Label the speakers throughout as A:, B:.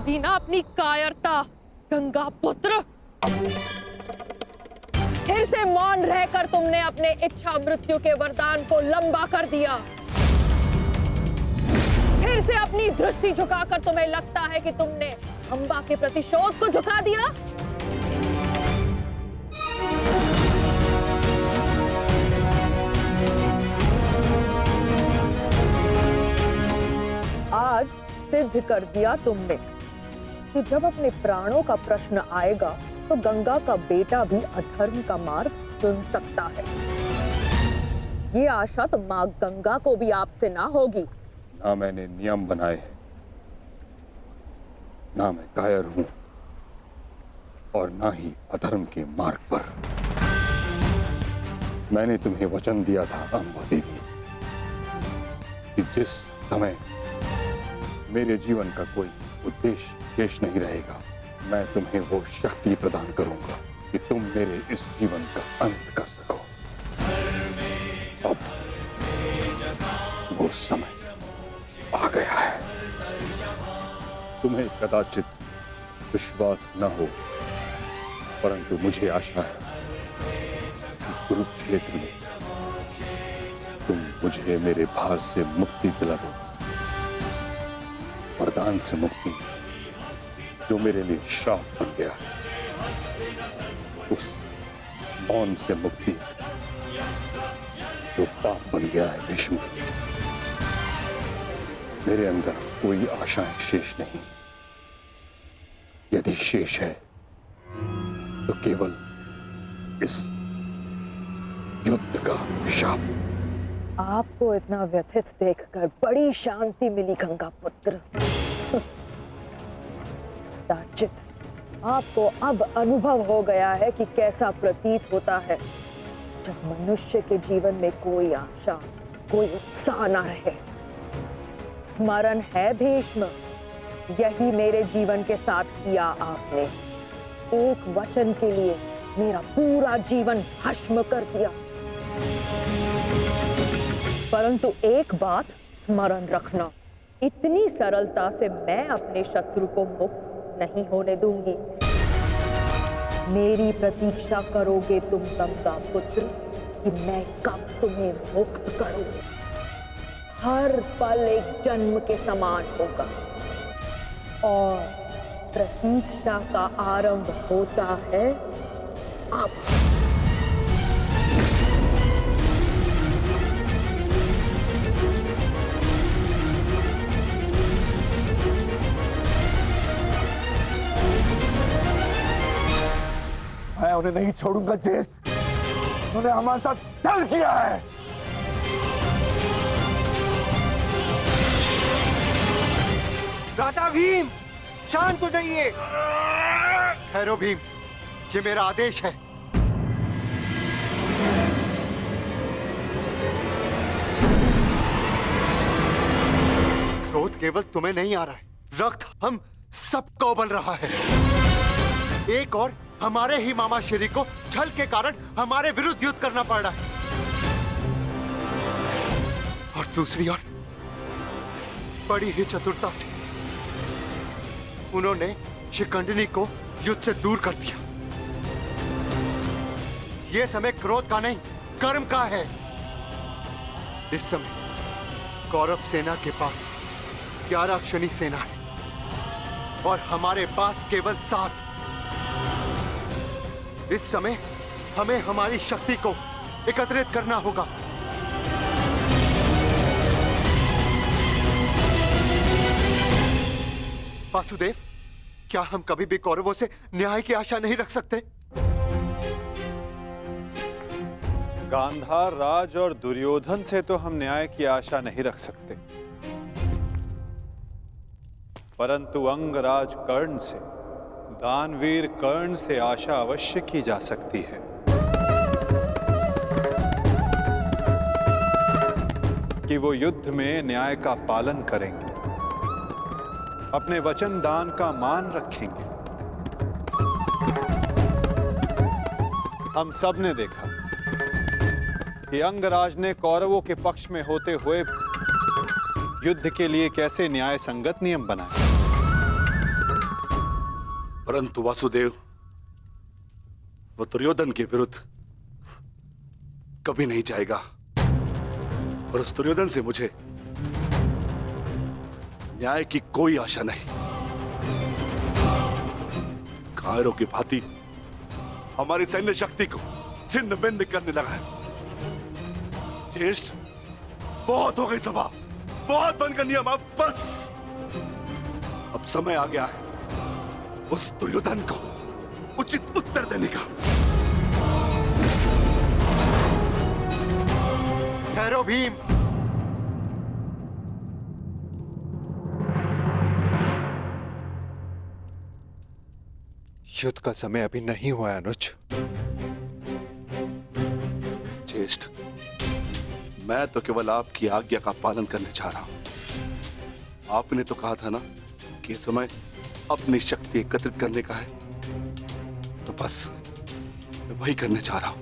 A: दी ना अपनी कायरता गंगा पुत्र। फिर से मौन रहकर तुमने अपने इच्छा मृत्यु के वरदान को लंबा कर दिया। फिर से अपनी दृष्टि झुकाकर तुम्हें लगता है कि तुमने अंबा के प्रतिशोध को झुका दिया। आज सिद्ध कर दिया तुमने कि जब अपने प्राणों का प्रश्न आएगा तो गंगा का बेटा भी अधर्म का मार्ग चुन सकता है। ये आशा तो मां गंगा को भी आपसे ना होगी।
B: ना मैंने नियम बनाए हैं, ना मैं कायर हूं और ना ही अधर्म के मार्ग पर। मैंने तुम्हें वचन दिया था अम्बा देवी कि जिस समय मेरे जीवन का कोई उद्देश्य शेष नहीं रहेगा, मैं तुम्हें वो शक्ति प्रदान करूंगा कि तुम मेरे इस जीवन का अंत कर सको। अब वो समय आ गया है। तुम्हें कदाचित विश्वास न हो, परंतु मुझे आशा है कि कुरुक्षेत्र में तुम मुझे मेरे भार से मुक्ति दिला दो। वरदान से मुक्ति जो मेरे लिए श्राप बन गया है, उस मौन से मुक्ति जो पाप बन गया है भीष्म। मेरे अंदर कोई आशाएं शेष नहीं। यदि शेष है तो केवल इस युद्ध का शाप।
A: आपको इतना व्यथित देखकर बड़ी शांति मिली गंगा पुत्र। दाचित, आपको अब अनुभव हो गया है कि कैसा प्रतीत होता है जब मनुष्य के जीवन में कोई आशा, कोई उत्साह न रहे। स्मरण है भीष्म, यही मेरे जीवन के साथ किया आपने। एक वचन के लिए मेरा पूरा जीवन भस्म कर दिया। परंतु एक बात स्मरण रखना, इतनी सरलता से मैं अपने शत्रु को मुक्त नहीं होने दूंगी। मेरी प्रतीक्षा करोगे तुम गंगा पुत्र कि मैं कब तुम्हें मुक्त करूं। हर पल एक जन्म के समान होगा और प्रतीक्षा का आरंभ होता है अब।
C: मैं उन्हें नहीं छोड़ूंगा जेस, उन्होंने हमारे साथ छल किया है।
D: दादा भीम, शांत हो जाइए। ठहरो भीम, ये मेरा आदेश है। क्रोध केवल तुम्हें नहीं आ रहा है, रक्त हम सबको बल रहा है। एक और हमारे ही मामा श्री को छल के कारण हमारे विरुद्ध युद्ध करना पड़ रहा है, और दूसरी ओर बड़ी ही चतुरता से उन्होंने शिखंडिनी को युद्ध से दूर कर दिया। यह समय क्रोध का नहीं, कर्म का है। इस समय कौरव सेना के पास 11 अक्षनी सेना है और हमारे पास केवल 7। इस समय हमें हमारी शक्ति को एकत्रित करना होगा। वासुदेव, क्या हम कभी भी कौरवों से न्याय की आशा नहीं रख सकते?
E: गांधार राज और दुर्योधन से तो हम न्याय की आशा नहीं रख सकते, परंतु अंगराज कर्ण से, दानवीर कर्ण से आशा अवश्य की जा सकती है। कि वो युद्ध में न्याय का पालन करेंगे, अपने वचन दान का मान रखेंगे। हम सब ने देखा कि अंगराज ने कौरवों के पक्ष में होते हुए युद्ध के लिए कैसे न्याय संगत नियम बनाए।
C: परंतु वासुदेव, वो दुर्योधन के विरुद्ध कभी नहीं जाएगा और उस दुर्योधन से मुझे न्याय की कोई आशा नहीं। कायरों की भांति हमारी सैन्य शक्ति को छिन्न भिन्न करने लगा है। ज्येष्ठ, बहुत हो गई सभा, बहुत बन कर नियम, अब बस। अब समय आ गया है उस दुर्योधन को उचित उत्तर देने का।
D: ठहरो भीम। युद्ध का समय अभी नहीं हुआ अनुज।
C: ज्येष्ठ, मैं तो केवल आपकी आज्ञा का पालन करने जा रहा हूं। आपने तो कहा था ना कि यह समय अपनी शक्ति एकत्रित करने का है, तो बस मैं वही करने जा रहा हूं।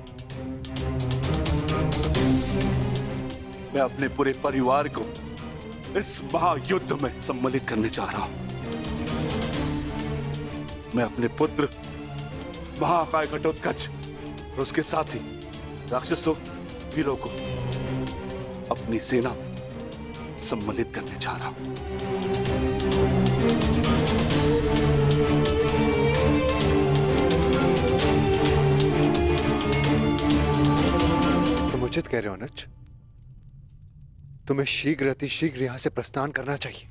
C: मैं अपने पूरे परिवार को इस महायुद्ध में सम्मिलित करने जा रहा हूं। मैं अपने पुत्र महाकाय घटोत्कच और उसके साथी राक्षसों, वीरों को अपनी सेना में सम्मिलित करने जा रहा हूं।
D: तुम उचित कह रहे हो अनुज। तुम्हें शीघ्र अतिशीघ्र यहां से प्रस्थान करना चाहिए।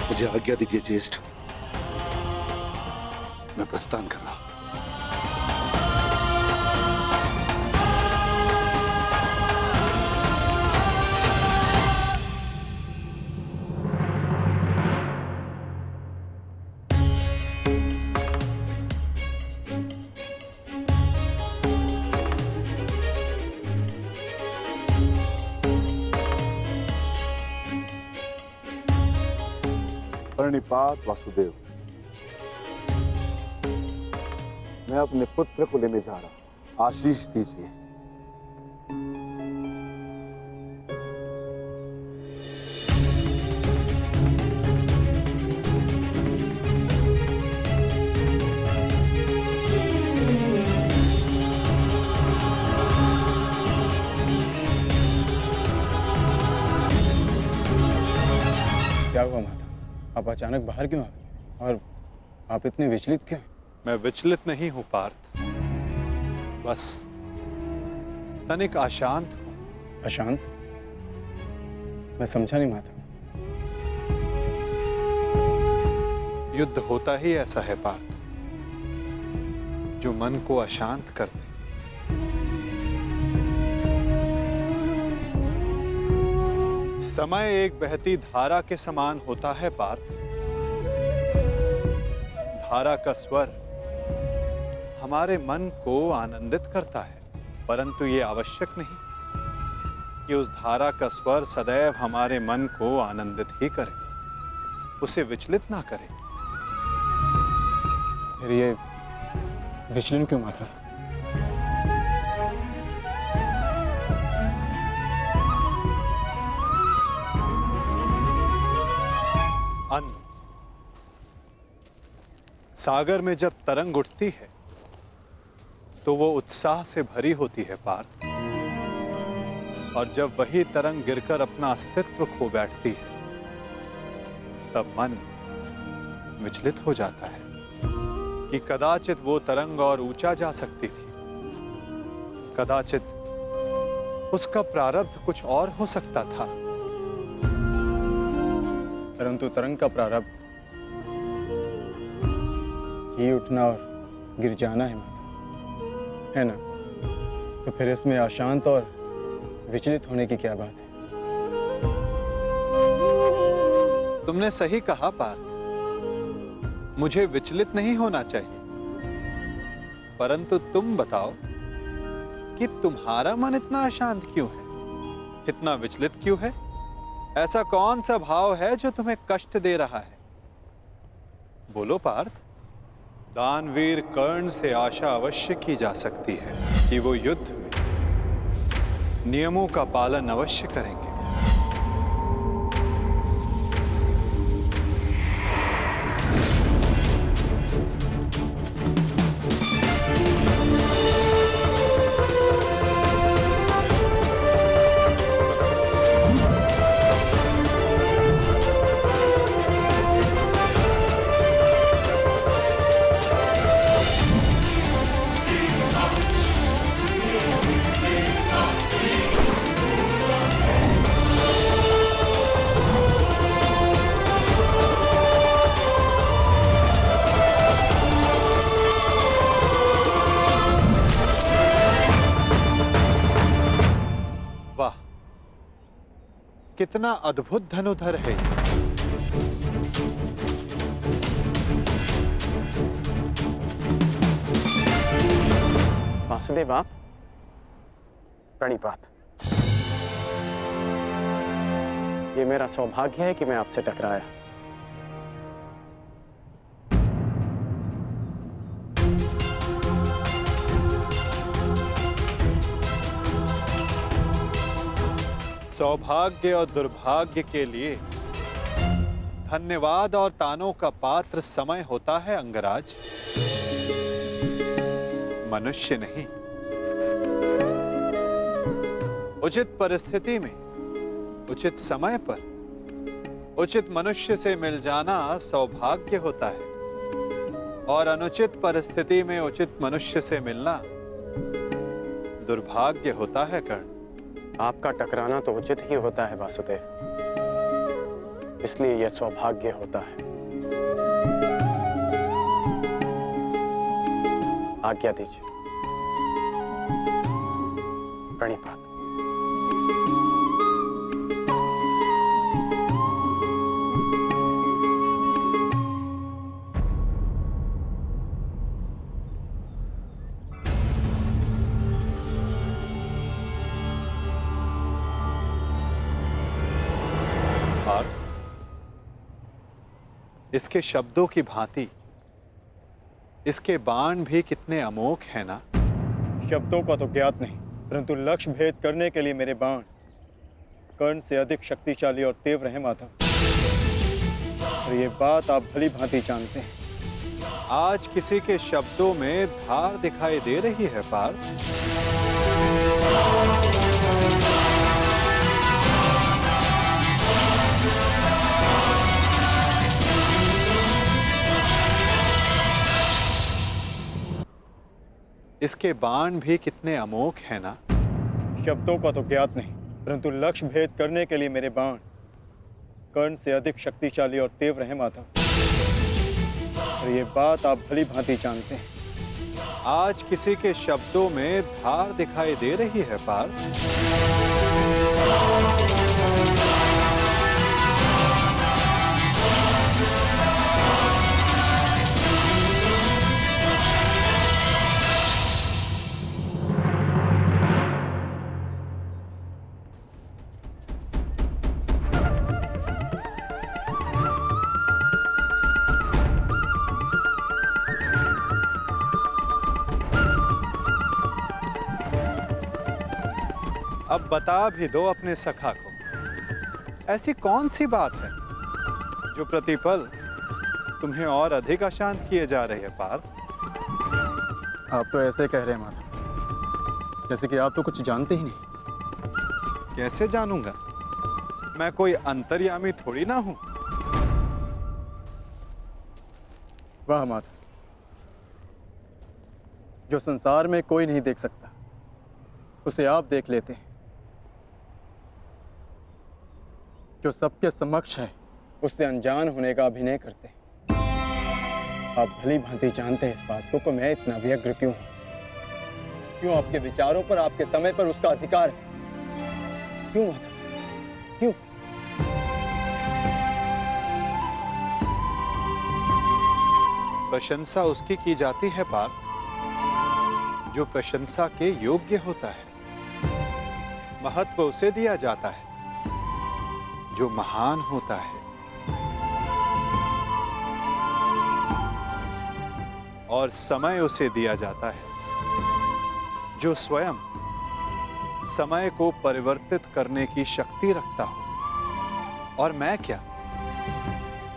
C: मुझे आज्ञा दीजिए ज्येष्ठ, मैं प्रस्थान कर रहा हूं।
B: प्रणिपात वासुदेव, मैं अपने पुत्र को लेने जा रहा हूं, आशीष दीजिए।
F: क्या हुआ माता? आप अचानक बाहर क्यों आ गए और आप इतने विचलित क्यों?
E: मैं विचलित नहीं हूं पार्थ, बस तनिक अशांत हूं।
F: अशांत? मैं समझा नहीं माता।
E: युद्ध होता ही ऐसा है पार्थ, जो मन को अशांत कर दे। समय एक बहती धारा के समान होता है पार्थ। धारा का स्वर हमारे मन को आनंदित करता है, परंतु ये आवश्यक नहीं कि उस धारा का स्वर सदैव हमारे मन को आनंदित ही करे, उसे विचलित ना करे।
F: फिर ये विचलन क्यों माता?
E: अन्न, सागर में जब तरंग उठती है तो वो उत्साह से भरी होती है पार्थ, और जब वही तरंग गिरकर अपना अस्तित्व खो बैठती है तब मन विचलित हो जाता है कि कदाचित वो तरंग और ऊंचा जा सकती थी, कदाचित उसका प्रारब्ध कुछ और हो सकता था।
F: परंतु तरंग का प्रारब्ध ही उठना और गिर जाना है माता, है ना? तो फिर इसमें अशांत और विचलित होने की क्या बात है?
E: तुमने सही कहा पार्थ, मुझे विचलित नहीं होना चाहिए, परंतु तुम बताओ कि तुम्हारा मन इतना अशांत क्यों है, इतना विचलित क्यों है? ऐसा कौन सा भाव है जो तुम्हें कष्ट दे रहा है? बोलो पार्थ। दानवीर कर्ण से आशा अवश्य की जा सकती है कि वो युद्ध में नियमों का पालन अवश्य करेंगे। वाह, कितना अद्भुत धनुधर है ये।
G: वासुदेव, आप प्रणिपात। ये मेरा सौभाग्य है कि मैं आपसे टकराया।
E: सौभाग्य और दुर्भाग्य के लिए धन्यवाद और तानों का पात्र समय होता है अंगराज, मनुष्य नहीं। उचित परिस्थिति में, उचित समय पर, उचित मनुष्य से मिल जाना सौभाग्य होता है, और अनुचित परिस्थिति में उचित मनुष्य से मिलना दुर्भाग्य होता है कर्ण।
G: आपका टकराना तो उचित ही होता है वासुदेव, इसलिए यह सौभाग्य होता है। आज्ञा दीजिए। प्रणिपात।
E: इसके शब्दों की भांति इसके बाण भी कितने अमोघ हैं ना।
H: शब्दों का तो ज्ञात नहीं, परंतु लक्ष्य भेद करने के लिए मेरे बाण कर्ण से अधिक शक्तिशाली और तीव्र हैं माधव, और ये बात आप भली भांति जानते हैं।
E: आज किसी के शब्दों में धार दिखाई दे रही है पार्थ। इसके बाण भी कितने अमोघ हैं ना।
H: शब्दों का तो ज्ञात नहीं, परंतु लक्ष्य भेद करने के लिए मेरे बाण कर्ण से अधिक शक्तिशाली और तीव्र हैं माधव, और ये बात आप भली भांति जानते हैं।
E: आज किसी के शब्दों में धार दिखाई दे रही है पार्थ। अब बता भी दो अपने सखा को, ऐसी कौन सी बात है जो प्रतिपल तुम्हें और अधिक अशांत किए जा रही है पार्थ?
F: आप तो ऐसे कह रहे हैं माधव, जैसे कि आप तो कुछ जानते ही नहीं।
E: कैसे जानूंगा? मैं कोई अंतर्यामी थोड़ी ना हूं।
F: वाह माधव, जो संसार में कोई नहीं देख सकता उसे आप देख लेते हैं, जो सबके समक्ष है उससे अनजान होने का अभिनय करते हैं। आप भली भांति जानते हैं इस बात को कि मैं इतना व्यग्र क्यों हूं, क्यों आपके विचारों पर, आपके समय पर उसका अधिकार है। क्यों माधव, क्यों?
E: प्रशंसा उसकी की जाती है पार्थ जो प्रशंसा के योग्य होता है। महत्व उसे दिया जाता है जो महान होता है। और समय उसे दिया जाता है जो स्वयं समय को परिवर्तित करने की शक्ति रखता हो। और मैं क्या,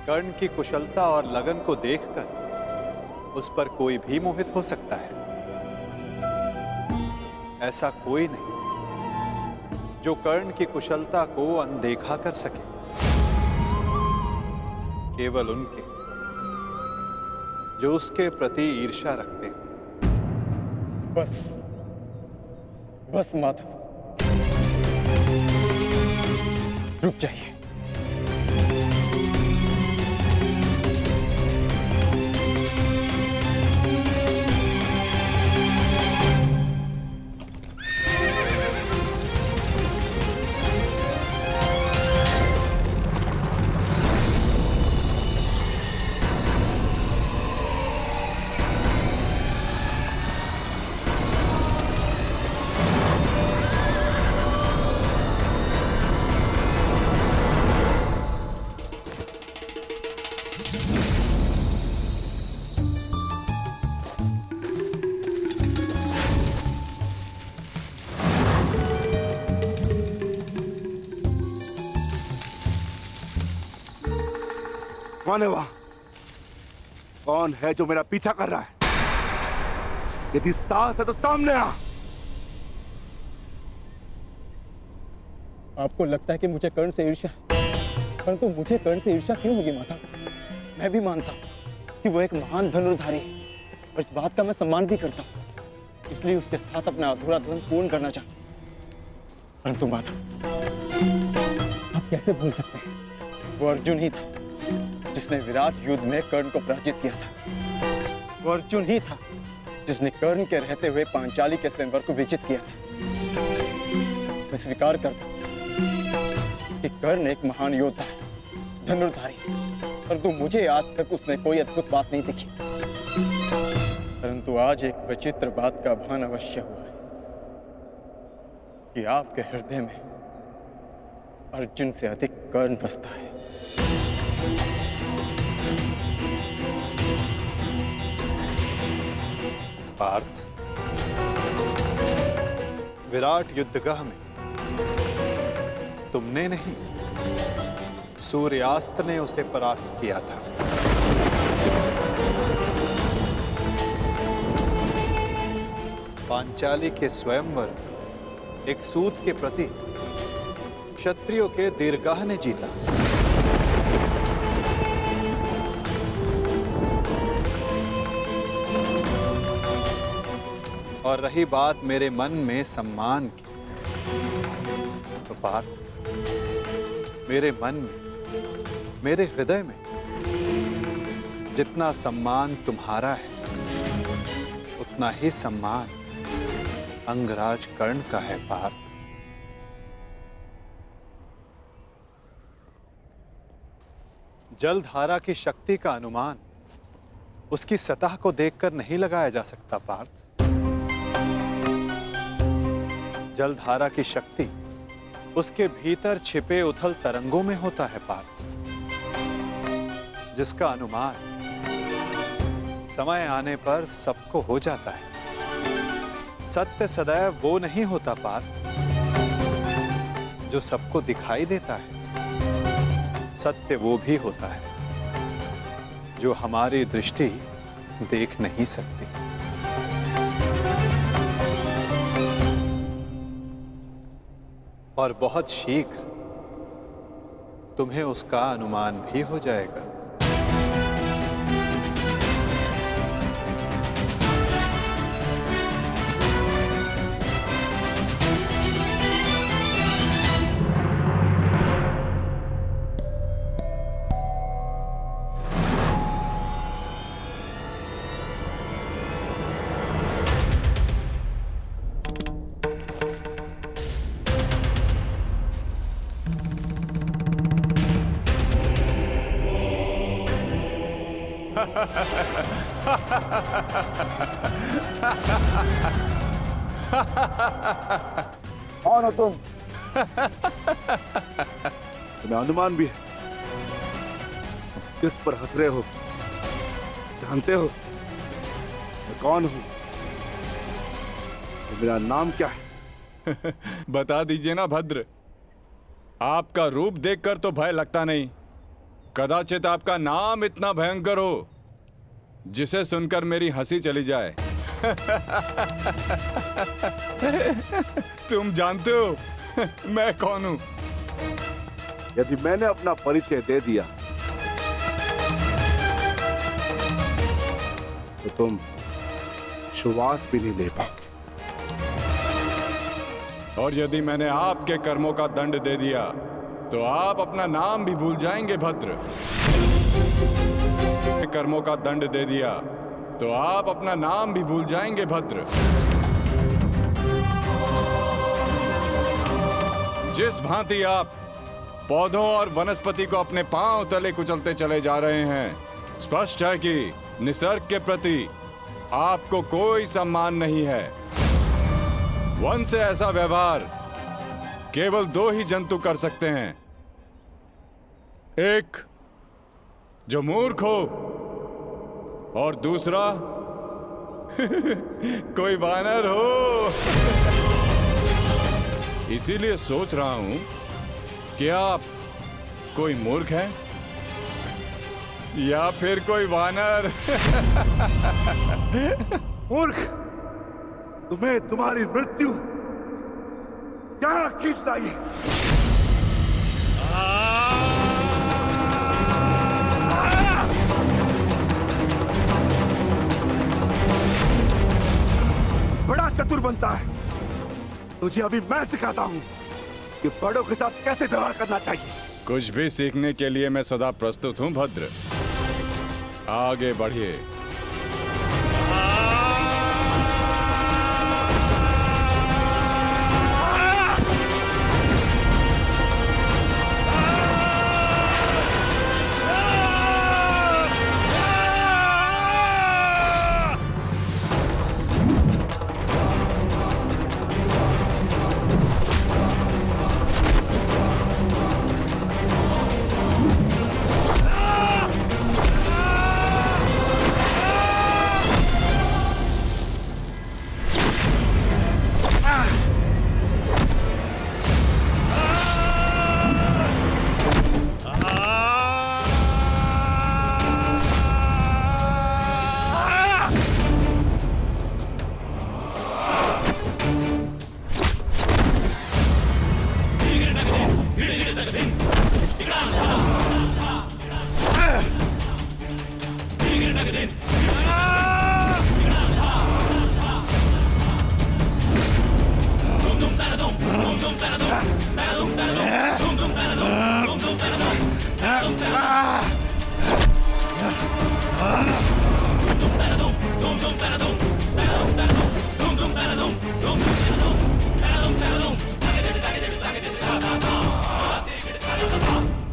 E: कर्ण की कुशलता और लगन को देखकर उस पर कोई भी मोहित हो सकता है। ऐसा कोई नहीं जो कर्ण की कुशलता को अनदेखा कर सके। केवल उनके जो उसके प्रति ईर्ष्या रखते हैं।
F: बस बस माधव, रुक जाइए।
C: कौन है वहां? कौन है जो मेरा पीछा कर रहा है? यदि साहस है तो सामने आ।
F: आपको लगता है कि मुझे कर्ण से ईर्ष्या है, परंतु मुझे कर्ण से ईर्ष्या क्यों होगी माता? मैं भी मानता हूँ कि वो एक महान धनुर्धारी है और इस बात का मैं सम्मान भी करता हूँ, इसलिए उसके साथ अपना अधूरा द्वंद्व पूर्ण करना चाहता हूँ। परंतु माता, आप कैसे भूल सकते हैं, वो अर्जुन ही था जिसने विराट युद्ध में कर्ण को पराजित किया था। वो अर्जुन ही था जिसने कर्ण के रहते हुए पांचाली के स्वयंवर को विजित किया था। मैं स्वीकार करता हूं कि कर्ण एक महान योद्धा है, धनुर्धारी, परंतु मुझे आज तक उसमें कोई अद्भुत बात नहीं दिखी। परंतु आज एक विचित्र बात का भान अवश्य हुआ है कि आपके हृदय में अर्जुन से अधिक कर्ण बसता है।
E: पार्थ, विराट युद्धगाह में तुमने नहीं, सूर्यास्त ने उसे परास्त किया था। पांचाली के स्वयंवर एक सूत के प्रति क्षत्रियों के दीर्घाह ने जीता। और रही बात मेरे मन में सम्मान की, तो पार्थ, मेरे मन में, मेरे हृदय में जितना सम्मान तुम्हारा है, उतना ही सम्मान अंगराज कर्ण का है पार्थ। जलधारा की शक्ति का अनुमान उसकी सतह को देखकर नहीं लगाया जा सकता पार्थ। जलधारा की शक्ति उसके भीतर छिपे उथल तरंगों में होता है पार्थ, जिसका अनुमान समय आने पर सबको हो जाता है। सत्य सदैव वो नहीं होता पार्थ जो सबको दिखाई देता है। सत्य वो भी होता है जो हमारी दृष्टि देख नहीं सकती। और बहुत शीघ्र तुम्हें उसका अनुमान भी हो जाएगा।
C: कौन हो तुम? तुम्हें अनुमान भी है किस पर हंस रहे हो? जानते हो मैं कौन हूं? तो मेरा नाम क्या है?
I: बता दीजिए ना भद्र। आपका रूप देखकर तो भय लगता नहीं, कदाचित आपका नाम इतना भयंकर हो जिसे सुनकर मेरी हंसी चली जाए। तुम जानते हो मैं कौन हूं?
C: यदि मैंने अपना परिचय दे दिया तो तुम श्वास भी नहीं ले पाओगे।
I: और यदि मैंने आपके कर्मों का दंड दे दिया तो आप अपना नाम भी भूल जाएंगे भद्र। कर्मों का दंड दे दिया तो आप अपना नाम भी भूल जाएंगे भद्र। जिस भांति आप पौधों और वनस्पति को अपने पांव तले कुचलते चले जा रहे हैं, स्पष्ट है कि निसर्ग के प्रति आपको कोई सम्मान नहीं है। वन से ऐसा व्यवहार केवल दो ही जंतु कर सकते हैं, एक जो मूर्ख हो और दूसरा कोई वानर हो। इसीलिए सोच रहा हूं कि आप कोई मूर्ख हैं या फिर कोई वानर।
C: मूर्ख, तुम्हें तुम्हारी मृत्यु क्या खींच लाई है? बड़ा चतुर बनता है। तुझे अभी मैं सिखाता हूं कि बड़ों के साथ कैसे व्यवहार करना चाहिए।
I: कुछ भी सीखने के लिए मैं सदा प्रस्तुत हूं भद्र। आगे बढ़िए।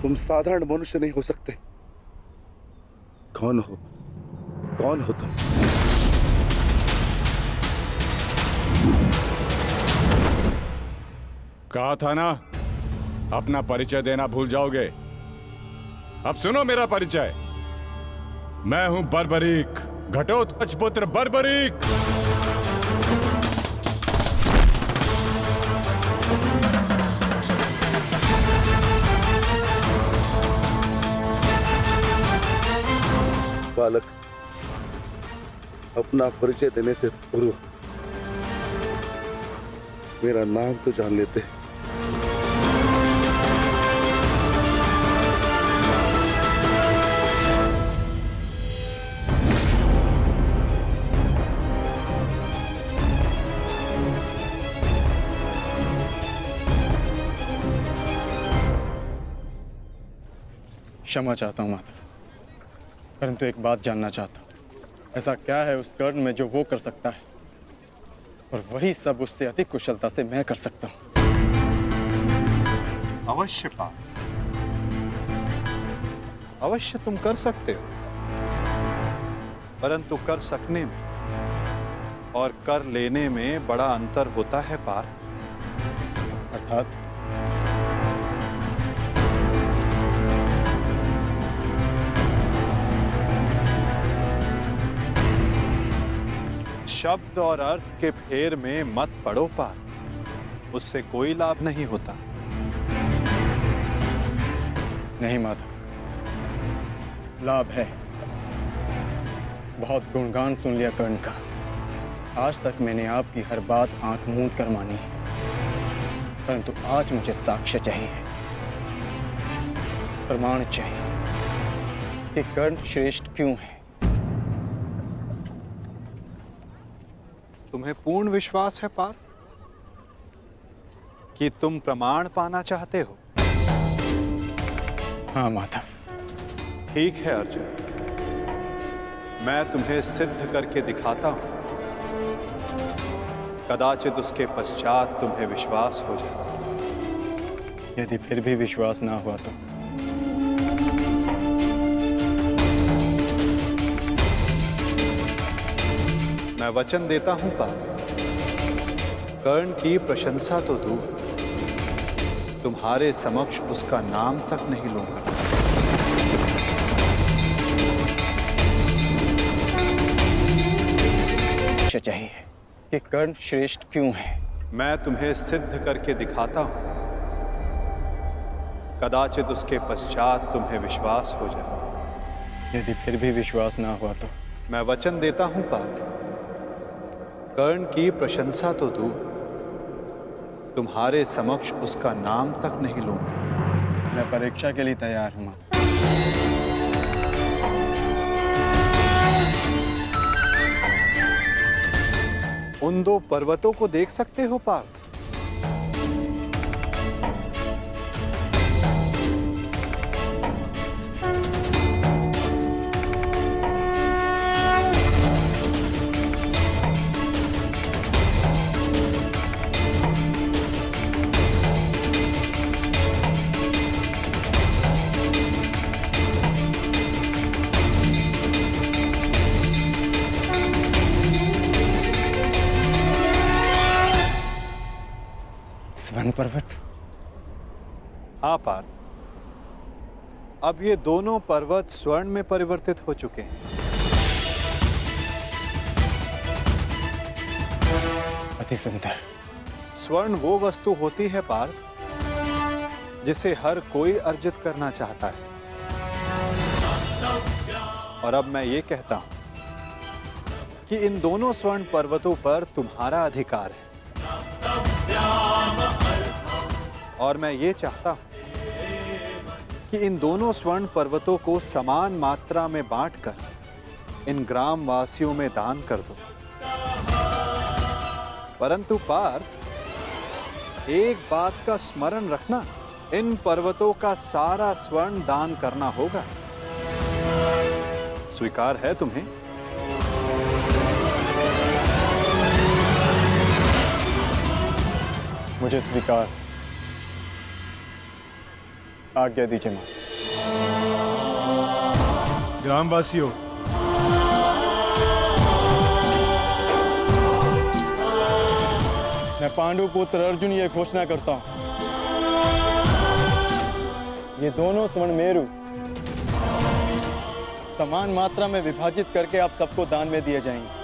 C: तुम साधारण मनुष्य नहीं हो सकते। कौन हो? कौन हो तुम?
I: कहा था ना अपना परिचय देना भूल जाओगे। अब सुनो मेरा परिचय। मैं हूं बर्बरीक, घटोत्कच पुत्र बर्बरीक।
C: बालक, अपना परिचय देने से पूर्व मेरा नाम तो जान लेते।
F: क्षमा चाहता हूं माता, परंतु एक बात जानना चाहता हूं। ऐसा क्या है उस कर्ण में जो वो कर सकता है और वही सब उससे अधिक कुशलता से मैं कर सकता हूं?
E: अवश्य पार्थ, अवश्य तुम कर सकते हो। परंतु कर सकने में और कर लेने में बड़ा अंतर होता है पार्थ।
F: अर्थात
E: शब्द और अर्थ के फेर में मत पड़ो पार्थ, उससे कोई लाभ नहीं होता।
F: नहीं माधव, लाभ है। बहुत गुणगान सुन लिया कर्ण का। आज तक मैंने आपकी हर बात आंख मूंद कर मानी है, परंतु आज मुझे साक्ष्य चाहिए, प्रमाण चाहिए कि कर्ण श्रेष्ठ क्यों है।
E: तुम्हें पूर्ण विश्वास है पार्थ कि तुम प्रमाण पाना चाहते हो?
F: हाँ माधव।
E: ठीक है अर्जुन, मैं तुम्हें सिद्ध करके दिखाता हूं। कदाचित उसके पश्चात तुम्हें विश्वास हो जाए।
F: यदि फिर भी विश्वास ना हुआ तो
E: मैं वचन देता हूं पार्थ, कर्ण की प्रशंसा तो दूर, तुम्हारे समक्ष उसका नाम तक नहीं लूंगा।
F: चाहिए कि कर्ण श्रेष्ठ क्यों है।
E: मैं तुम्हें सिद्ध करके दिखाता हूं, कदाचित उसके पश्चात तुम्हें विश्वास हो जाए।
F: यदि फिर भी विश्वास ना हुआ तो
E: मैं वचन देता हूं पार्थ, कर्ण की प्रशंसा तो दूर, तुम्हारे समक्ष उसका नाम तक नहीं लूंगा।
F: मैं परीक्षा के लिए तैयार हूं।
E: उन दो पर्वतों को देख सकते हो पार्थ?
F: स्वर्ण पर्वत।
E: हाँ पार्थ, अब ये दोनों पर्वत स्वर्ण में परिवर्तित हो चुके हैं।
F: अति सुंदर।
E: स्वर्ण वो वस्तु होती है पार्थ जिसे हर कोई अर्जित करना चाहता है। और अब मैं ये कहता हूं कि इन दोनों स्वर्ण पर्वतों पर तुम्हारा अधिकार है। और मैं ये चाहता हूं कि इन दोनों स्वर्ण पर्वतों को समान मात्रा में बांटकर इन ग्राम वासियों में दान कर दो। परंतु पार्थ, एक बात का स्मरण रखना, इन पर्वतों का सारा स्वर्ण दान करना होगा। स्वीकार है तुम्हें?
F: मुझे स्वीकार। आज्ञा दीजिए मां।
C: ग्रामवासियों,
F: मैं पांडु पुत्र अर्जुन ये घोषणा करता हूं, ये दोनों स्वर्ण मेरु समान मात्रा में विभाजित करके आप सबको दान में दिए जाएंगे।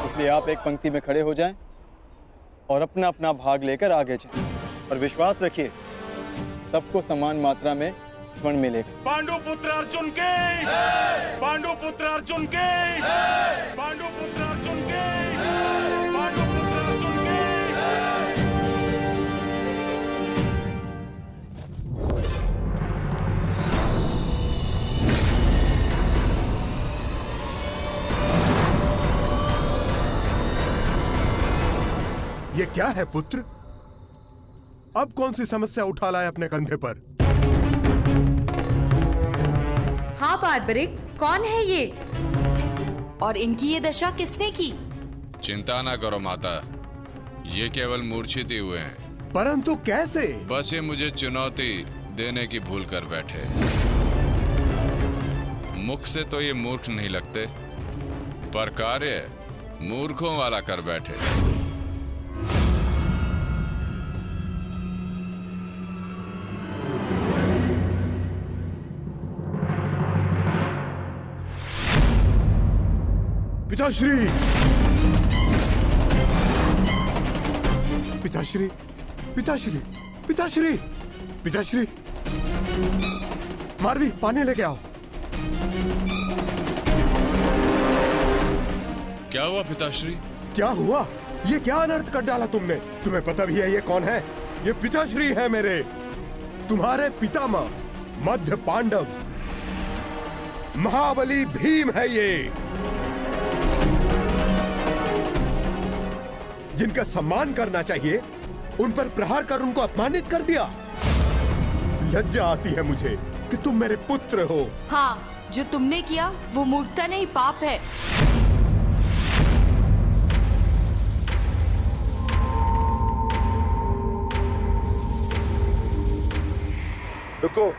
F: इसलिए आप एक पंक्ति में खड़े हो जाएं और अपना अपना भाग लेकर आगे जाएं। और विश्वास रखिए, सबको समान मात्रा में स्वर्ण मिलेगा।
C: पांडु पुत्र अर्जुन के, पांडु पुत्र अर्जुन के, पांडु पुत्र अर्जुन के, पांडु पुत्र अर्जुन के।
J: ये क्या है पुत्र? अब कौन सी समस्या उठा लाए अपने कंधे पर?
K: हाँ बार्बरिक, कौन है ये? और इनकी ये दशा किसने की?
I: चिंता ना करो माता, ये केवल मूर्छित ही हुए हैं।
J: परंतु कैसे?
I: बस ये मुझे चुनौती देने की भूल कर बैठे। मुख से तो ये मूर्ख नहीं लगते, पर कार्य मूर्खों वाला कर बैठे।
J: पिताश्री, पिताश्री, पिताश्री, पिताश्री, पिताश्री, मारवी पानी लेके आओ।
I: क्या हुआ पिताश्री?
J: क्या हुआ? ये क्या अनर्थ कर डाला तुमने? तुम्हें पता भी है ये कौन है? ये पिताश्री है मेरे, तुम्हारे पितामह मध्य पांडव महाबली भीम है ये, जिनका सम्मान करना चाहिए उन पर प्रहार कर उनको अपमानित कर दिया। लज्जा आती है मुझे कि तुम मेरे पुत्र हो।
K: हाँ, जो तुमने किया वो मूर्खता नहीं, पाप है।
C: रुको।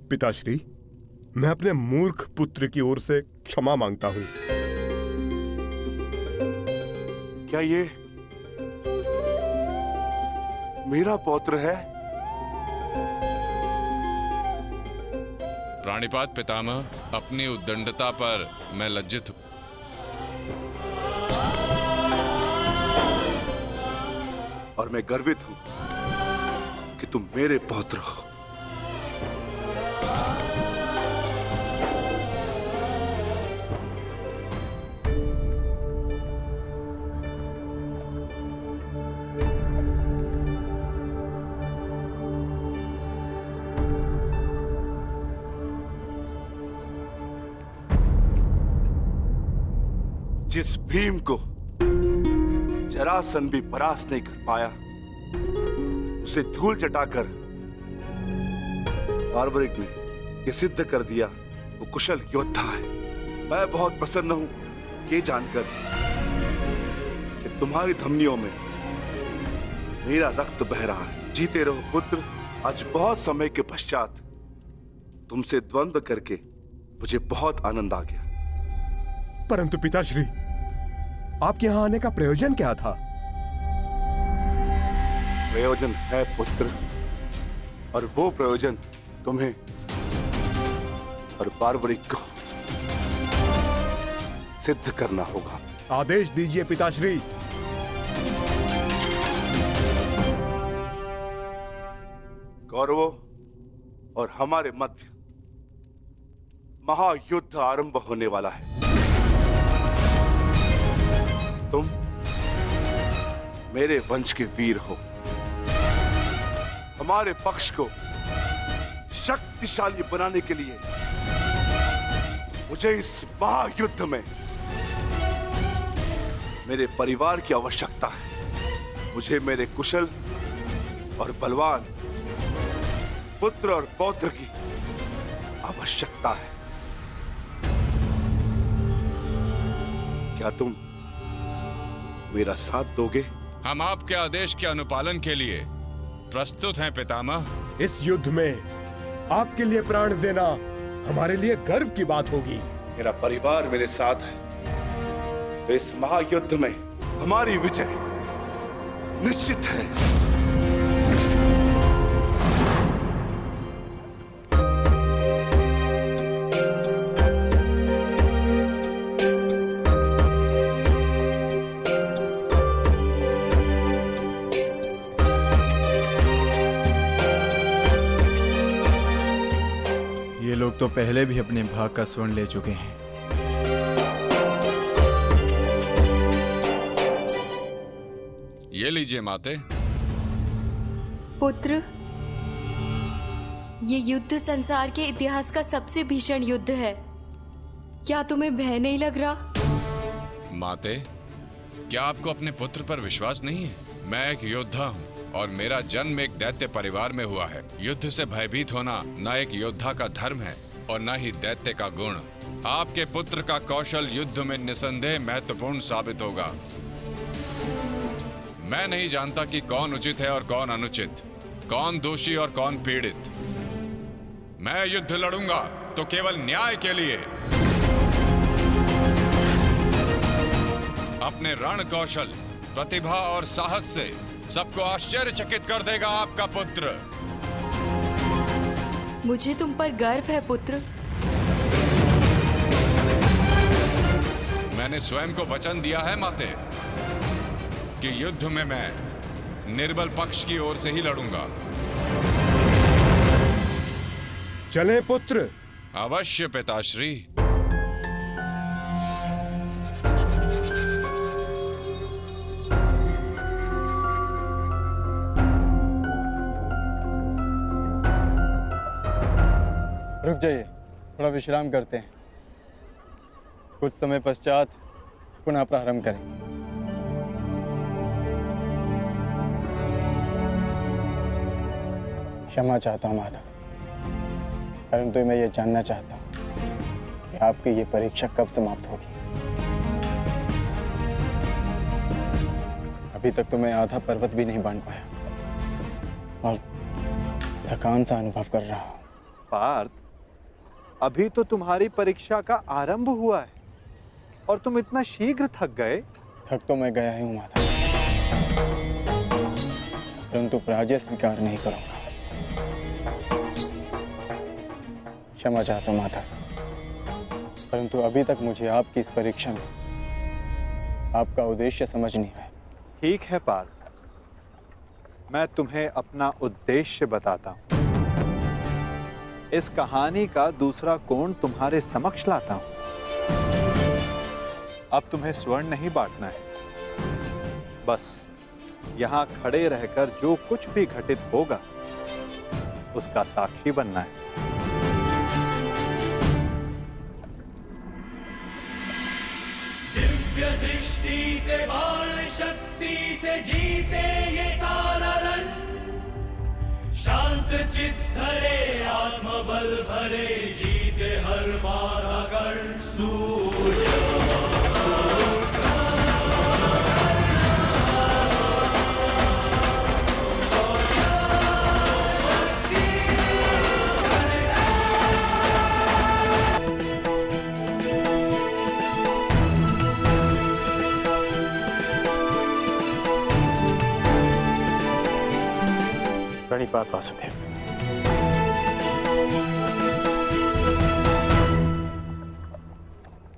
J: पिताश्री, मैं अपने मूर्ख पुत्र की ओर से क्षमा मांगता हूं।
C: क्या ये मेरा पौत्र है?
I: प्राणिपात पितामह, अपनी उद्दंडता पर मैं लज्जित हूं।
C: और मैं गर्वित हूं कि तुम मेरे पौत्र हो। जिस भीम को जरासंध भी परास्त नहीं कर पाया, उसे धूल चटाकर बार्बरिक ने यह सिद्ध कर दिया वो कुशल योद्धा है। मैं बहुत प्रसन्न हूं ये जानकर कि तुम्हारी धमनियों में मेरा रक्त बह रहा है। जीते रहो पुत्र। आज बहुत समय के पश्चात तुमसे द्वंद्व करके मुझे बहुत आनंद आ गया।
J: परंतु पिताश्री, आपके यहां आने का प्रयोजन क्या था?
C: प्रयोजन है पुत्र, और वो प्रयोजन तुम्हें और बार्बरिक को सिद्ध करना होगा।
J: आदेश दीजिए पिताश्री।
C: कौरवों और हमारे मध्य महायुद्ध आरंभ होने वाला है। तुम मेरे वंश के वीर हो। हमारे पक्ष को शक्तिशाली बनाने के लिए मुझे इस महायुद्ध में मेरे परिवार की आवश्यकता है। मुझे मेरे कुशल और बलवान पुत्र और पौत्र की आवश्यकता है। क्या तुम मेरा साथ दोगे?
I: हम आपके आदेश के अनुपालन के लिए प्रस्तुत हैं पितामह।
J: इस युद्ध में आपके लिए प्राण देना हमारे लिए गर्व की बात होगी।
C: मेरा परिवार मेरे साथ है तो इस महायुद्ध में हमारी विजय निश्चित है।
H: ये लोग तो पहले भी अपने भाग का स्वर्ण ले चुके हैं।
I: ये लीजिए माते।
K: पुत्र, ये युद्ध संसार के इतिहास का सबसे भीषण युद्ध है। क्या तुम्हें भय नहीं लग रहा?
I: माते, क्या आपको अपने पुत्र पर विश्वास नहीं है? मैं एक योद्धा हूँ और मेरा जन्म एक दैत्य परिवार में हुआ है। युद्ध से भयभीत होना न एक योद्धा का धर्म है और न ही दैत्य का गुण। आपके पुत्र का कौशल युद्ध में निसंदेह महत्वपूर्ण साबित होगा। मैं नहीं जानता कि कौन उचित है और कौन अनुचित, कौन दोषी और कौन पीड़ित। मैं युद्ध लड़ूंगा तो केवल न्याय के लिए। अपने रण कौशल, प्रतिभा और साहस से सबको आश्चर्यचकित कर देगा आपका पुत्र।
K: मुझे तुम पर गर्व है पुत्र।
I: मैंने स्वयं को वचन दिया है माते कि युद्ध में मैं निर्बल पक्ष की ओर से ही लड़ूंगा।
J: चलें पुत्र।
I: अवश्य पिताश्री।
H: रुक जाइए, थोड़ा विश्राम करते हैं। कुछ समय पश्चात पुनः प्रारंभ करें। क्षमा चाहता हूं माधव, परंतु मैं ये जानना चाहता हूं कि आपकी ये परीक्षा कब समाप्त होगी। अभी तक तो मैं आधा पर्वत भी नहीं बांध पाया और थकान सा अनुभव कर रहा हूं।
E: पार्थ, अभी तो तुम्हारी परीक्षा का आरंभ हुआ है और तुम इतना शीघ्र थक गए।
H: थक तो मैं गया ही हूं माता, परंतु पराजय स्वीकार नहीं करूंगा। क्षमा चाहता हूं माता, परंतु अभी तक मुझे आपकी इस परीक्षा में आपका उद्देश्य समझ नहीं आया।
E: ठीक है पार्थ, मैं तुम्हें अपना उद्देश्य बताता हूं। इस कहानी का दूसरा कोण तुम्हारे समक्ष लाता हूं। अब तुम्हें स्वर्ण नहीं बांटना है, बस यहां खड़े रहकर जो कुछ भी घटित होगा उसका साक्षी बनना है।
L: दिव्य दृष्टि से, बाण शक्ति से जीते ये सारा रण। शांत चित्त धरे, आत्मबल भरे, जीते हर बाधा गण। सूर्य
G: प्रणिपात वासुदेव।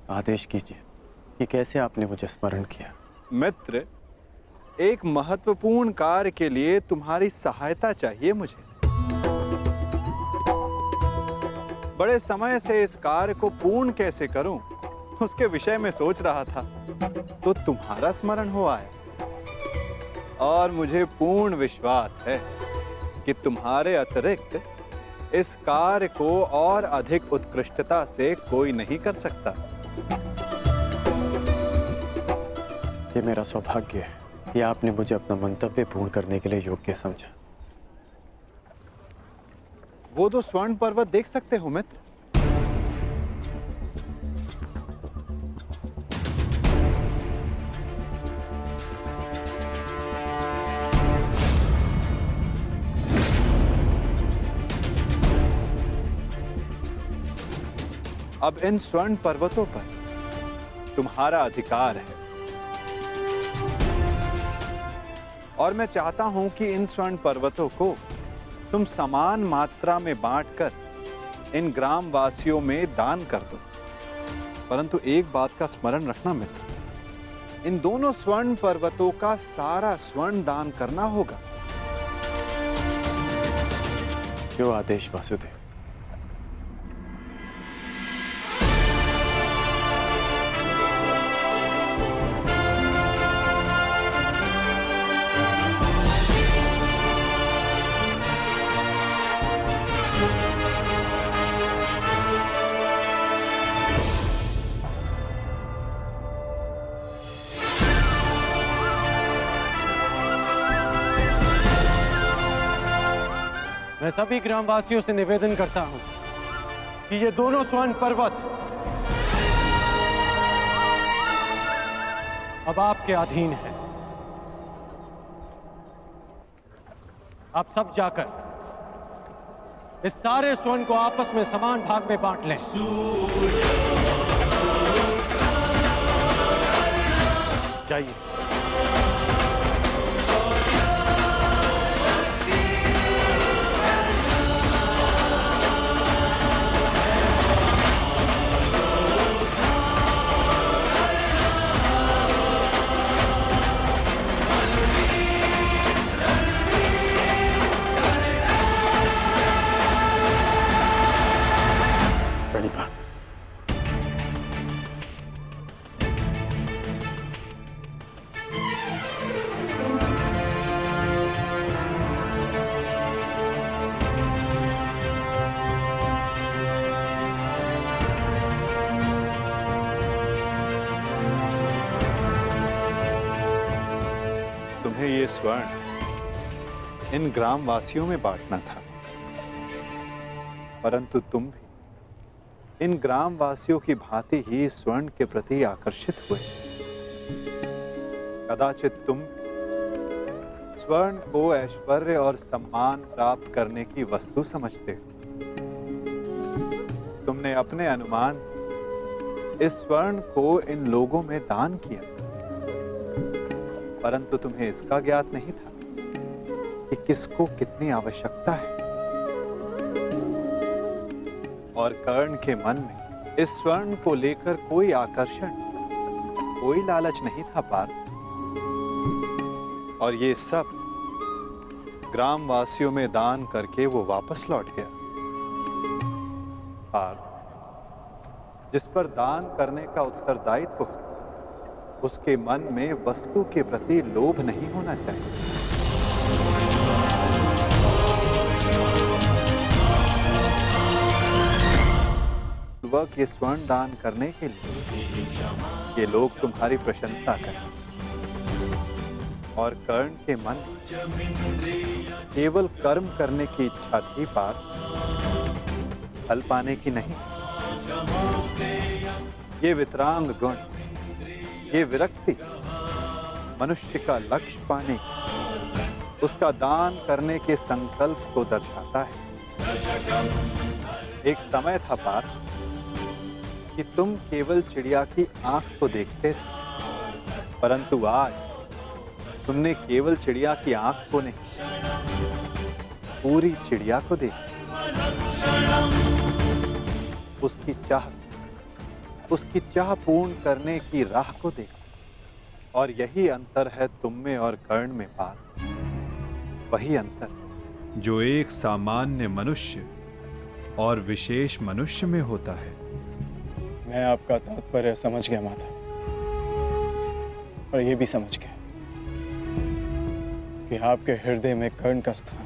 G: आदेश कीजिए कि कैसे आपने मुझे स्मरण किया।
E: मित्र, एक महत्वपूर्ण कार्य के लिए तुम्हारी सहायता चाहिए मुझे। बड़े समय से इस कार्य को पूर्ण कैसे करूं, उसके विषय में सोच रहा था, तो तुम्हारा स्मरण हुआ है। और मुझे पूर्ण विश्वास है कि तुम्हारे अतिरिक्त इस कार्य को और अधिक उत्कृष्टता से कोई नहीं कर सकता।
G: ये मेरा सौभाग्य है कि आपने मुझे अपना मंतव्य पूर्ण करने के लिए योग्य समझा।
E: वो तो स्वर्ण पर्वत देख सकते हो मित्र। अब इन स्वर्ण पर्वतों पर तुम्हारा अधिकार है और मैं चाहता हूं कि इन स्वर्ण पर्वतों को तुम समान मात्रा में बांटकर इन ग्राम वासियों में दान कर दो। परंतु एक बात का स्मरण रखना मित्र, इन दोनों स्वर्ण पर्वतों का सारा स्वर्ण दान करना होगा।
G: जो आदेश वासुदेव। मैं सभी ग्रामवासियों से निवेदन करता हूं कि ये दोनों स्वर्ण पर्वत अब आपके अधीन है। आप सब जाकर इस सारे स्वर्ण को आपस में समान भाग में बांट लें। जाइए। प्रणिपात।
E: तुम्हें ये स्वर्ण इन ग्रामवासियों में बांटना था, परंतु तुम भी इन ग्रामवासियों की भांति ही स्वर्ण के प्रति आकर्षित हुए। कदाचित तुम स्वर्ण को ऐश्वर्य और सम्मान प्राप्त करने की वस्तु समझते हो। तुमने अपने अनुमान से इस स्वर्ण को इन लोगों में दान किया, परंतु तुम्हें इसका ज्ञात नहीं था कि किसको कितनी आवश्यकता है। और कर्ण के मन में इस स्वर्ण को लेकर कोई आकर्षण, कोई लालच नहीं था पार्थ। और ये सब ग्रामवासियों में दान करके वो वापस लौट गया। पार्थ, जिस पर दान करने का उत्तरदायित्व हो, उसके मन में वस्तु के प्रति लोभ नहीं होना चाहिए। वक्त ये स्वर्ण दान करने के लिए ये लोग तुम्हारी प्रशंसा करें। और कर्ण के मन केवल कर्म करने की इच्छा थी पार्थ, फल पाने की नहीं। ये वितरांग गुण, ये विरक्ति मनुष्य का लक्ष्य पाने, उसका दान करने के संकल्प को दर्शाता है। एक समय था पार्थ कि तुम केवल चिड़िया की आंख को देखते थे, परंतु आज तुमने केवल चिड़िया की आंख को नहीं, पूरी चिड़िया को देखा। उसकी चाह पूर्ण करने की राह को देखा। और यही अंतर है तुम में और कर्ण में पार्थ। वही अंतर जो एक सामान्य मनुष्य और विशेष मनुष्य में होता है।
H: मैं आपका तात्पर्य समझ गया माता, और ये भी समझ गया कि आपके हृदय में कर्ण का स्थान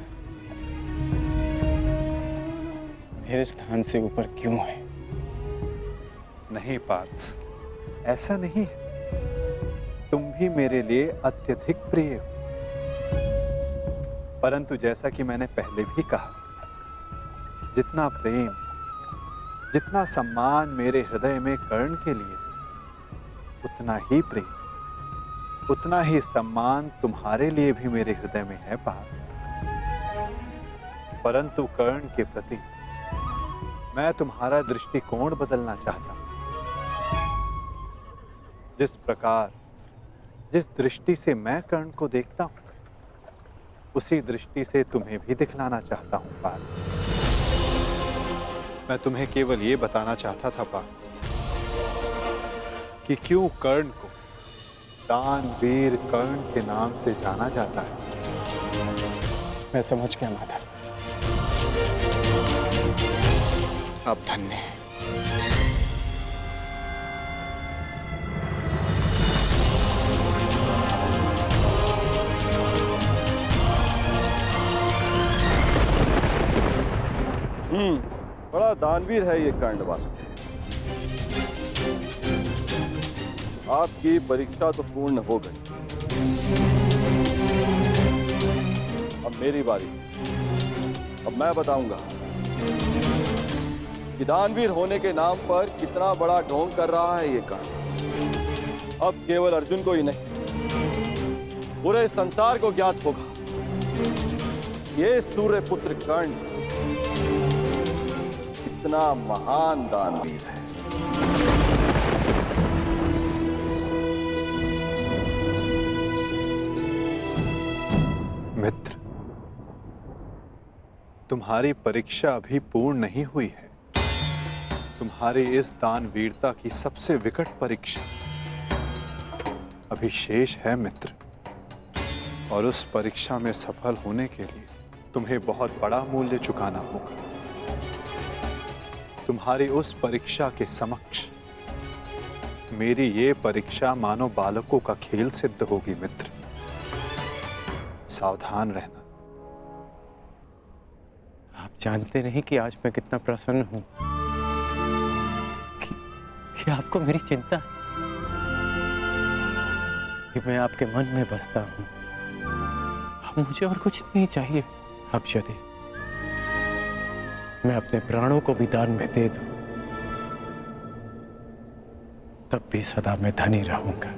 H: मेरे स्थान से ऊपर क्यों है।
E: नहीं पार्थ, ऐसा नहीं है। तुम भी मेरे लिए अत्यधिक प्रिय हो, परंतु जैसा कि मैंने पहले भी कहा, जितना प्रेम, जितना सम्मान मेरे हृदय में कर्ण के लिए, उतना ही प्रेम, उतना ही सम्मान तुम्हारे लिए भी मेरे हृदय में है पार्थ। परंतु कर्ण के प्रति मैं तुम्हारा दृष्टिकोण बदलना चाहता हूं। जिस प्रकार, जिस दृष्टि से मैं कर्ण को देखता हूं, उसी दृष्टि से तुम्हें भी दिखलाना चाहता हूं पार्थ। मैं तुम्हें केवल ये बताना चाहता था पार्थ कि क्यों कर्ण को दानवीर कर्ण के नाम से जाना जाता है।
H: मैं समझ गया माता, आप धन्य हैं।
M: बड़ा दानवीर है ये कर्ण वासुदेव। आपकी परीक्षा तो पूर्ण हो गई, अब मेरी बारी। अब मैं बताऊंगा कि दानवीर होने के नाम पर कितना बड़ा ढोंग कर रहा है ये कर्ण। अब केवल अर्जुन को ही नहीं, पूरे संसार को ज्ञात होगा ये सूर्यपुत्र कर्ण कितना महान दानवीर है।
E: मित्र, तुम्हारी परीक्षा अभी पूर्ण नहीं हुई है। तुम्हारी इस दानवीरता की सबसे विकट परीक्षा अभी शेष है मित्र, और उस परीक्षा में सफल होने के लिए तुम्हें बहुत बड़ा मूल्य चुकाना होगा। तुम्हारी उस परीक्षा के समक्ष मेरी ये परीक्षा मानो बालकों का खेल सिद्ध होगी मित्र। सावधान रहना।
G: आप जानते नहीं कि आज मैं कितना प्रसन्न हूं कि आपको मेरी चिंता है, कि मैं आपके मन में बसता हूं। अब मुझे और कुछ नहीं चाहिए। अब यदि मैं अपने प्राणों को भी दान में दे दूं, तब भी सदा मैं धनी रहूंगा।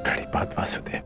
G: बड़ी बात वासुदेव।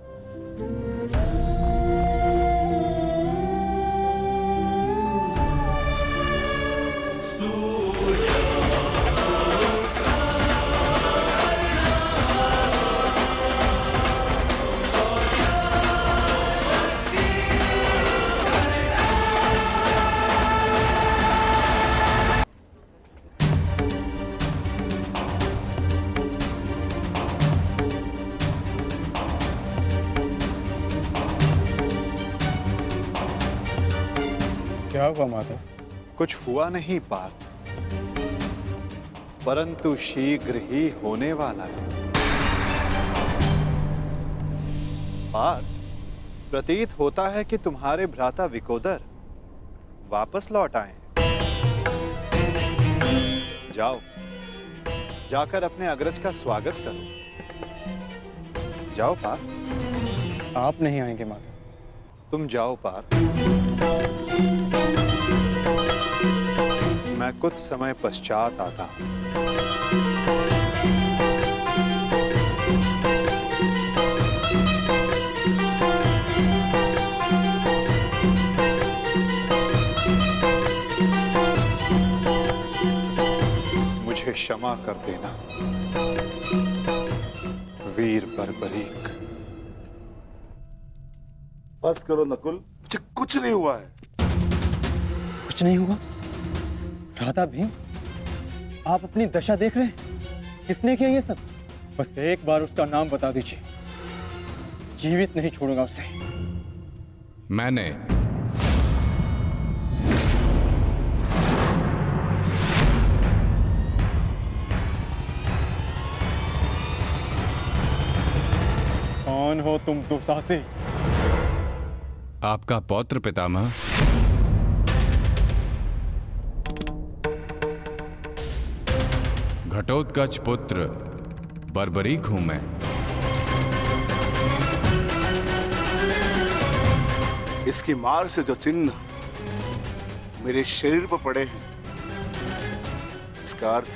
H: क्या हुआ माधव?
E: कुछ हुआ नहीं पार्थ, परंतु शीघ्र ही होने वाला है। पार्थ, प्रतीत होता है कि तुम्हारे भ्राता विकोदर वापस लौट आए हैं। जाओ, जाकर अपने अग्रज का स्वागत करो। जाओ पार्थ।
H: आप नहीं आएंगे माधव?
E: तुम जाओ पार्थ, मैं कुछ समय पश्चात आता हूं। मुझे क्षमा कर देना वीर बर्बरीक।
C: बस करो नकुल, मुझे कुछ नहीं हुआ है।
H: कुछ नहीं हुआ? राधा भीम, आप अपनी दशा देख रहे हैं? किसने किया ये सब? बस एक बार उसका नाम बता दीजिए, जीवित नहीं छोड़ूंगा उसे।
I: मैंने।
H: कौन हो तुम दुस्साहसी?
I: आपका पौत्र पितामह। घटोत्कच पुत्र बर्बरीक हूं मैं।
C: इसकी मार से जो चिन्ह मेरे शरीर पर पड़े हैं, इसका अर्थ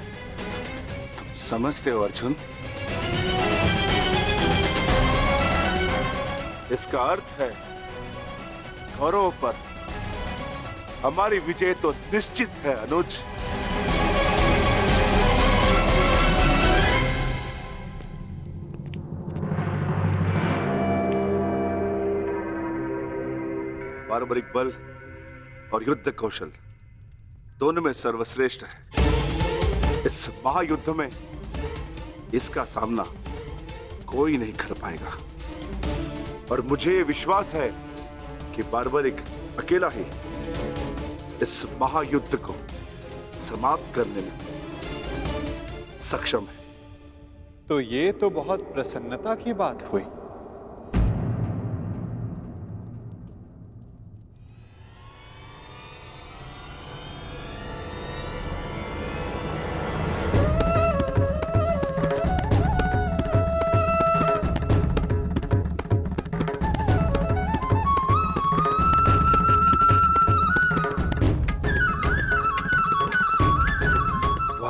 C: तुम समझते हो अर्जुन? इसका अर्थ है कौरवों पर हमारी विजय तो निश्चित है अनुज। बार्बरिक बल और युद्ध कौशल दोनों में सर्वश्रेष्ठ है। इस महायुद्ध में इसका सामना कोई नहीं कर पाएगा, और मुझे ये विश्वास है कि बार्बरिक अकेला ही इस महायुद्ध को समाप्त करने में सक्षम है।
E: तो ये तो बहुत प्रसन्नता की बात हुई।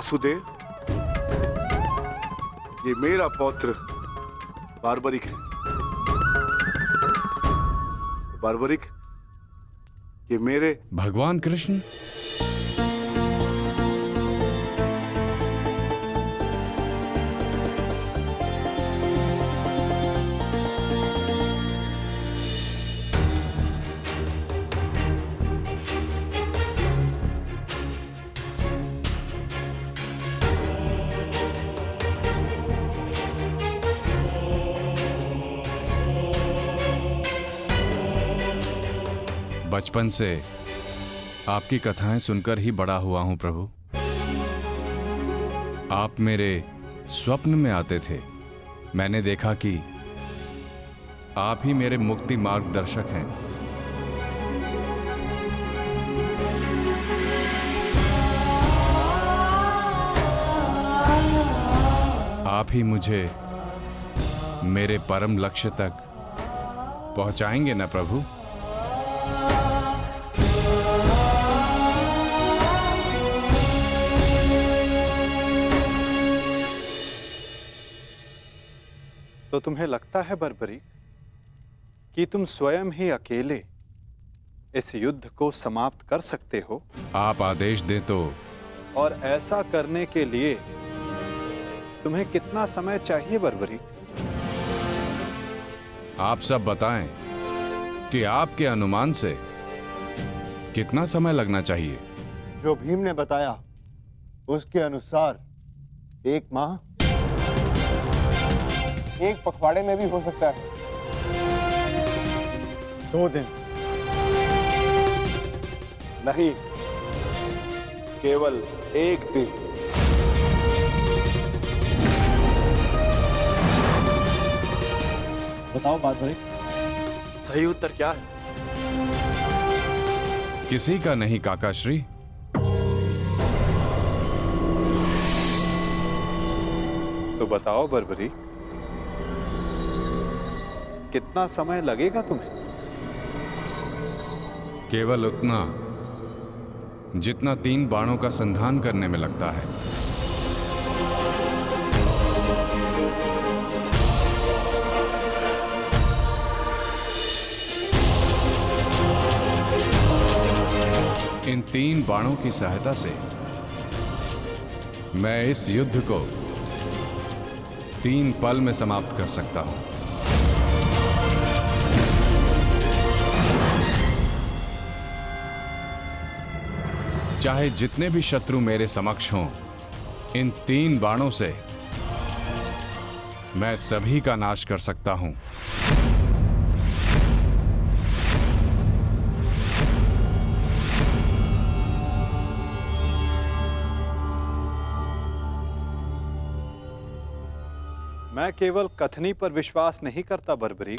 C: वासुदेव, ये मेरा पौत्र बार्बरिक है। बार्बरिक, ये मेरे
I: भगवान कृष्ण। बचपन से आपकी कथाएं सुनकर ही बड़ा हुआ हूं प्रभु। आप मेरे स्वप्न में आते थे। मैंने देखा कि आप ही मेरे मुक्ति मार्गदर्शक हैं। आप ही मुझे मेरे परम लक्ष्य तक पहुंचाएंगे ना प्रभु?
E: तो तुम्हें लगता है बर्बरी कि तुम स्वयं ही अकेले इस युद्ध को समाप्त कर सकते हो?
I: आप आदेश दें तो।
E: और ऐसा करने के लिए तुम्हें कितना समय चाहिए बर्बरी?
I: आप सब बताएं कि आपके अनुमान से कितना समय लगना चाहिए?
D: जो भीम ने बताया उसके अनुसार 1 माह।
H: 1 पखवाड़े में भी हो सकता है। 2 दिन।
C: नहीं, केवल 1 दिन।
F: बताओ बार्बरिक,
M: सही उत्तर क्या है?
I: किसी का नहीं काकाश्री।
E: तो बताओ बर्बरी, कितना समय लगेगा तुम्हें?
I: केवल उतना जितना 3 बाणों का संधान करने में लगता है। इन 3 बाणों की सहायता से मैं इस युद्ध को 3 पल में समाप्त कर सकता हूं। चाहे जितने भी शत्रु मेरे समक्ष हों, इन 3 बाणों से मैं सभी का नाश कर सकता हूं।
E: मैं केवल कथनी पर विश्वास नहीं करता बर्बरी,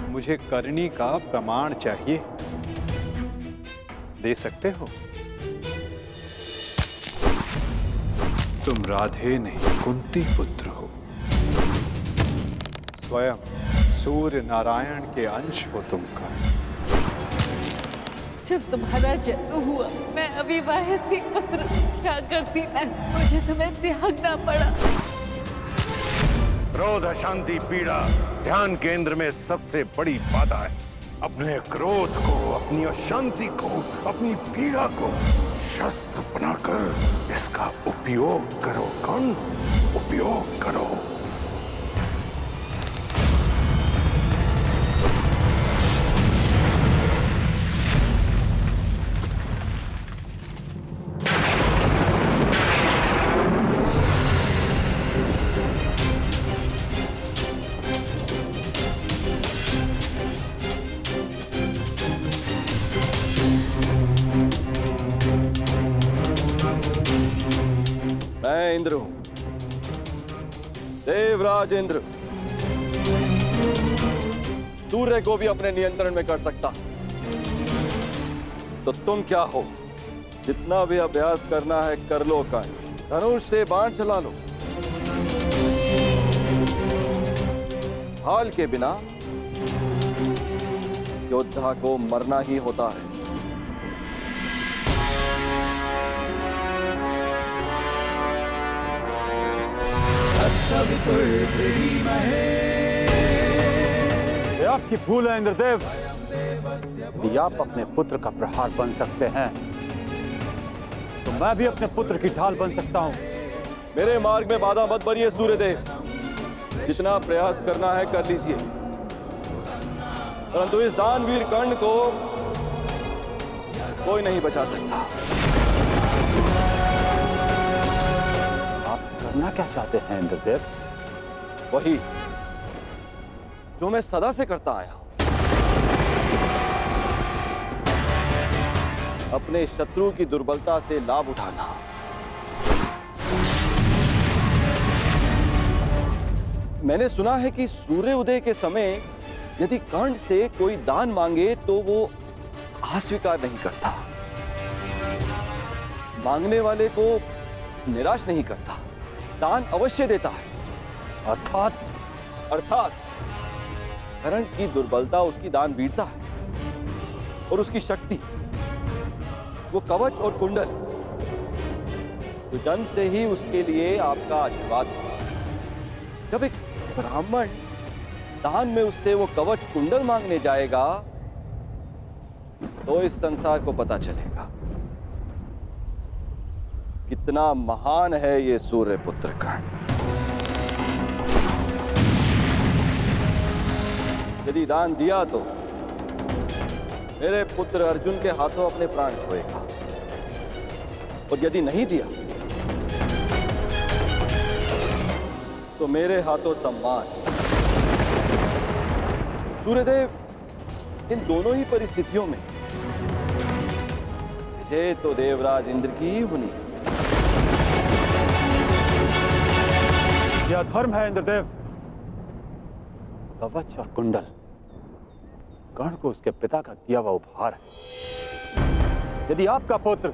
E: मुझे करनी का प्रमाण चाहिए। दे सकते हो? तुम राधे नहीं कुंती पुत्र हो। स्वयं सूर्य नारायण के अंश हो तुमका।
N: जब तुम्हारा जन्म हुआ मैं अविवाहित थी पुत्र, क्या करती मैं? मुझे तुम्हें त्यागना पड़ा।
B: क्रोध, अशांति, पीड़ा ध्यान केंद्र में सबसे बड़ी बाधा है। अपने क्रोध को, अपनी अशांति को, अपनी पीड़ा को शस्त्र बनाकर इसका उपयोग करो। कौन? उपयोग करो।
M: मैं इंद्र हूं, देवराज इंद्र। सूर्य को भी अपने नियंत्रण में कर सकता। तो तुम क्या हो? जितना भी अभ्यास करना है कर लो। का धनुष से बाण चला लो। हाल के बिना योद्धा को मरना ही होता है।
E: ये आपकी भूल है इंद्रदेव। यदि आप अपने पुत्र का प्रहार बन सकते हैं तो मैं भी अपने पुत्र की ढाल बन सकता हूं।
M: मेरे मार्ग में बाधा मत बनिए सूर्यदेव। जितना प्रयास करना है कर लीजिए, परंतु इस दानवीर कर्ण को कोई नहीं बचा सकता।
E: आप करना क्या चाहते हैं इंद्रदेव?
M: वही जो मैं सदा से करता आया हूं, अपने शत्रु की दुर्बलता से लाभ उठाना। मैंने सुना है कि सूर्य उदय के समय यदि कर्ण से कोई दान मांगे तो वो अस्वीकार नहीं करता, मांगने वाले को निराश नहीं करता, दान अवश्य देता है। अर्थात कर्ण की दुर्बलता उसकी दान वीरता है और उसकी शक्ति वो कवच और कुंडल, तो जन्म से ही उसके लिए आपका आशीर्वाद है। जब एक ब्राह्मण दान में उससे वो कवच कुंडल मांगने जाएगा तो इस संसार को पता चलेगा कितना महान है ये सूर्य पुत्र कर्ण। यदि दान दिया तो मेरे पुत्र अर्जुन के हाथों अपने प्राण खोएगा, और यदि नहीं दिया तो मेरे हाथों सम्मान। सूर्यदेव, इन दोनों ही परिस्थितियों में विजय तो देवराज इंद्र की ही होनी है।
E: यह धर्म है इंद्रदेव। कवच और कुंडल कर्ण को उसके पिता का दिया हुआ उपहार है। यदि आपका पुत्र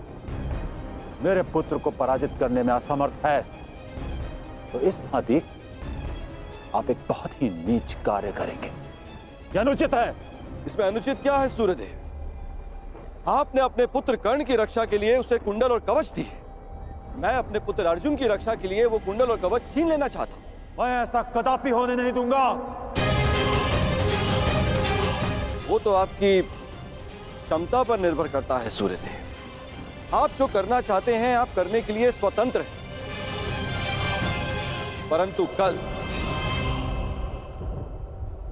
E: मेरे पुत्र को पराजित करने में असमर्थ है तो इस भांति आप एक बहुत ही नीच कार्य करेंगे। यह अनुचित है।
M: इसमें अनुचित क्या है सूर्यदेव? आपने अपने पुत्र कर्ण की रक्षा के लिए उसे कुंडल और कवच दिए, मैं अपने पुत्र अर्जुन की रक्षा के लिए वो कुंडल और कवच छीन लेना चाहता हूं।
E: मैं ऐसा कदापि होने नहीं दूंगा।
M: वो तो आपकी क्षमता पर निर्भर करता है सूर्यदेव। आप जो करना चाहते हैं आप करने के लिए स्वतंत्र हैं, परंतु कल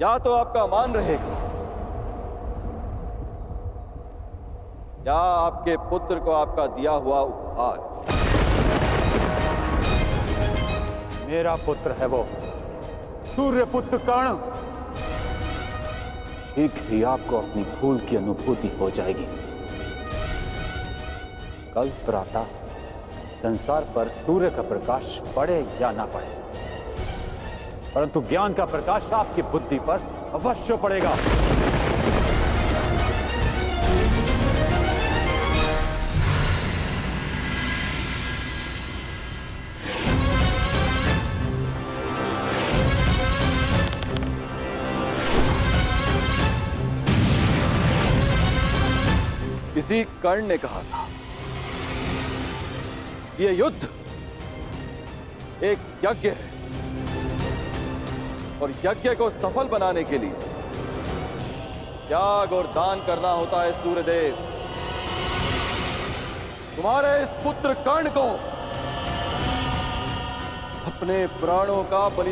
M: या तो आपका मान रहेगा या आपके पुत्र को आपका दिया हुआ उपहार।
E: मेरा पुत्र है वो सूर्य पुत्र कर्ण। शीघ्र ही आपको अपनी भूल की अनुभूति हो जाएगी। कल प्रातः संसार पर सूर्य का प्रकाश पड़े या ना पड़े, परंतु ज्ञान का प्रकाश आपकी बुद्धि पर अवश्य पड़ेगा।
M: किसी कर्ण ने कहा था यह युद्ध एक यज्ञ है और यज्ञ को सफल बनाने के लिए त्याग और दान करना होता है। सूर्यदेव, तुम्हारे इस पुत्र कर्ण को अपने प्राणों का बलि